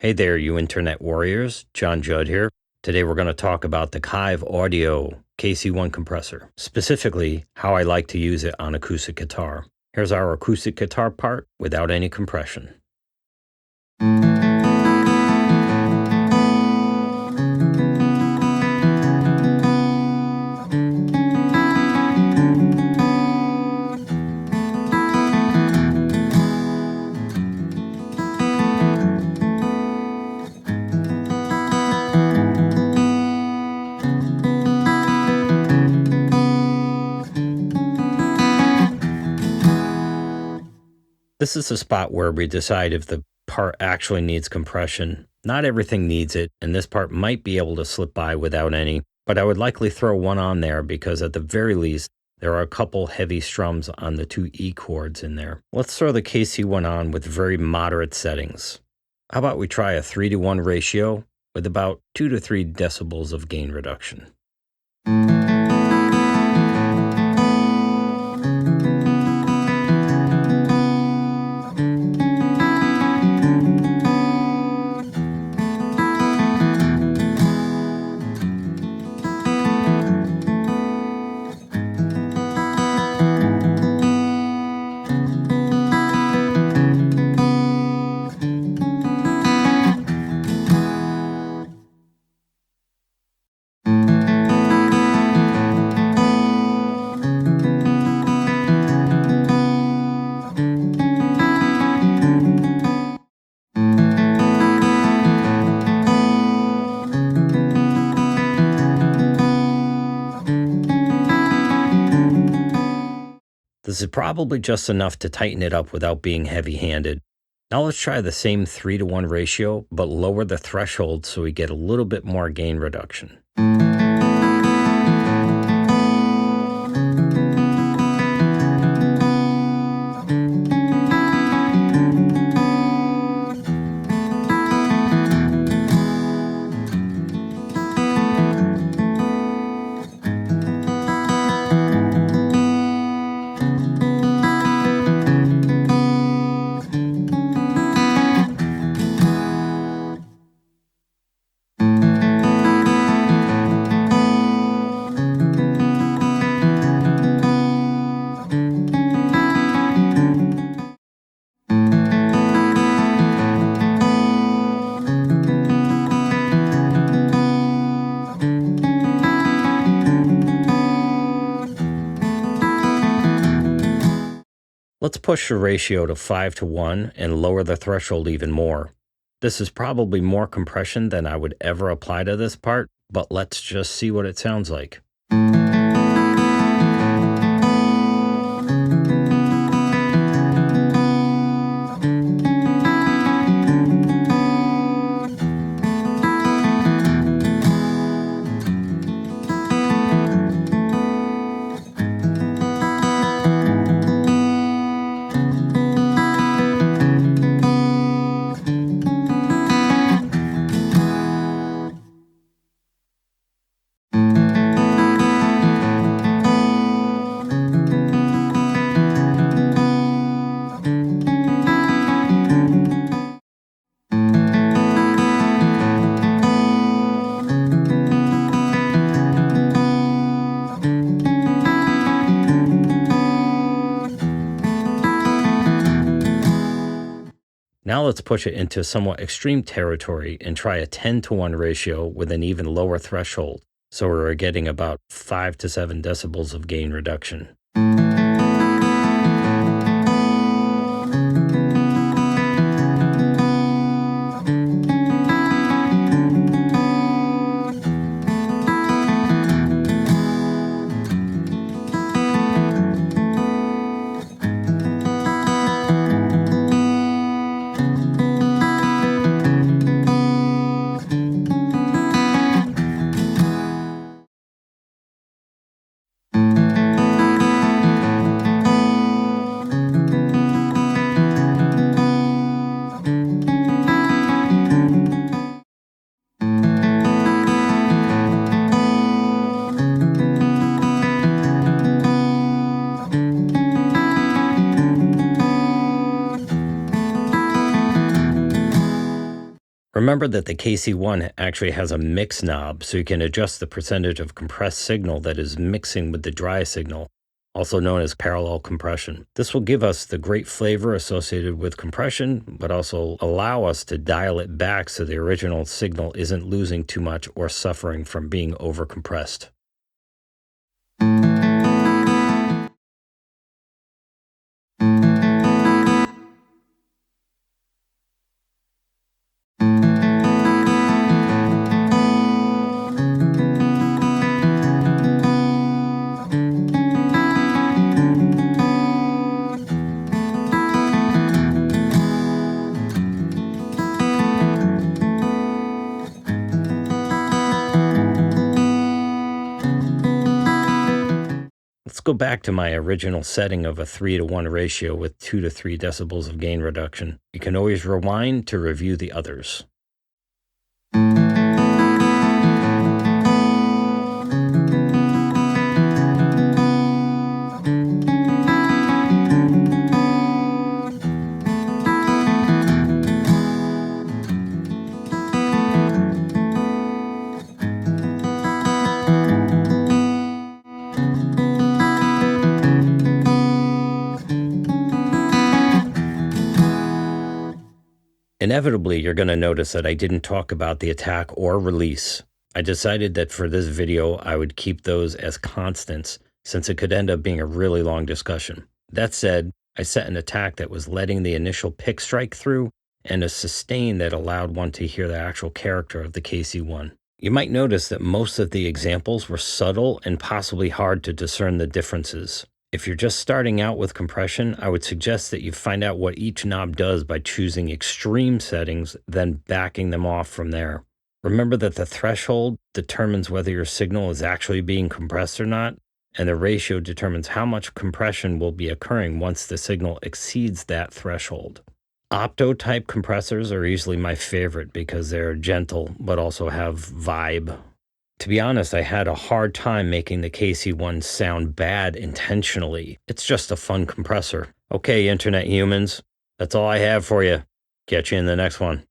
Hey there, you internet warriors. John Judd here. Today we're going to talk about the Kiive Audio KC1 compressor, specifically how I like to use it on acoustic guitar. Here's our acoustic guitar part without any compression. This is the spot where we decide if the part actually needs compression. Not everything needs it, and this part might be able to slip by without any, but I would likely throw one on there because at the very least, there are a couple heavy strums on the two E chords in there. Let's throw the KC1 on with very moderate settings. How about we try a 3-to-1 ratio with about 2 to 3 decibels of gain reduction. This is probably just enough to tighten it up without being heavy-handed. Now let's try the same 3-to-1 ratio, but lower the threshold so we get a little bit more gain reduction. Let's push the ratio to 5-to-1 and lower the threshold even more. This is probably more compression than I would ever apply to this part, but let's just see what it sounds like. Now let's push it into somewhat extreme territory and try a 10-to-1 ratio with an even lower threshold, so we're getting about 5 to 7 decibels of gain reduction. Remember that the KC1 actually has a mix knob, so you can adjust the percentage of compressed signal that is mixing with the dry signal, also known as parallel compression. This will give us the great flavor associated with compression, but also allow us to dial it back so the original signal isn't losing too much or suffering from being overcompressed. Let's go back to my original setting of a 3-to-1 ratio with 2 to 3 decibels of gain reduction. You can always rewind to review the others. Inevitably, you're going to notice that I didn't talk about the attack or release. I decided that for this video, I would keep those as constants since it could end up being a really long discussion. That said, I set an attack that was letting the initial pick strike through and a sustain that allowed one to hear the actual character of the KC1. You might notice that most of the examples were subtle and possibly hard to discern the differences. If you're just starting out with compression, I would suggest that you find out what each knob does by choosing extreme settings, then backing them off from there. Remember that the threshold determines whether your signal is actually being compressed or not, and the ratio determines how much compression will be occurring once the signal exceeds that threshold. Opto-type compressors are usually my favorite because they're gentle but also have vibe. To be honest, I had a hard time making the KC1 sound bad intentionally. It's just a fun compressor. Okay, internet humans, that's all I have for you. Catch you in the next one.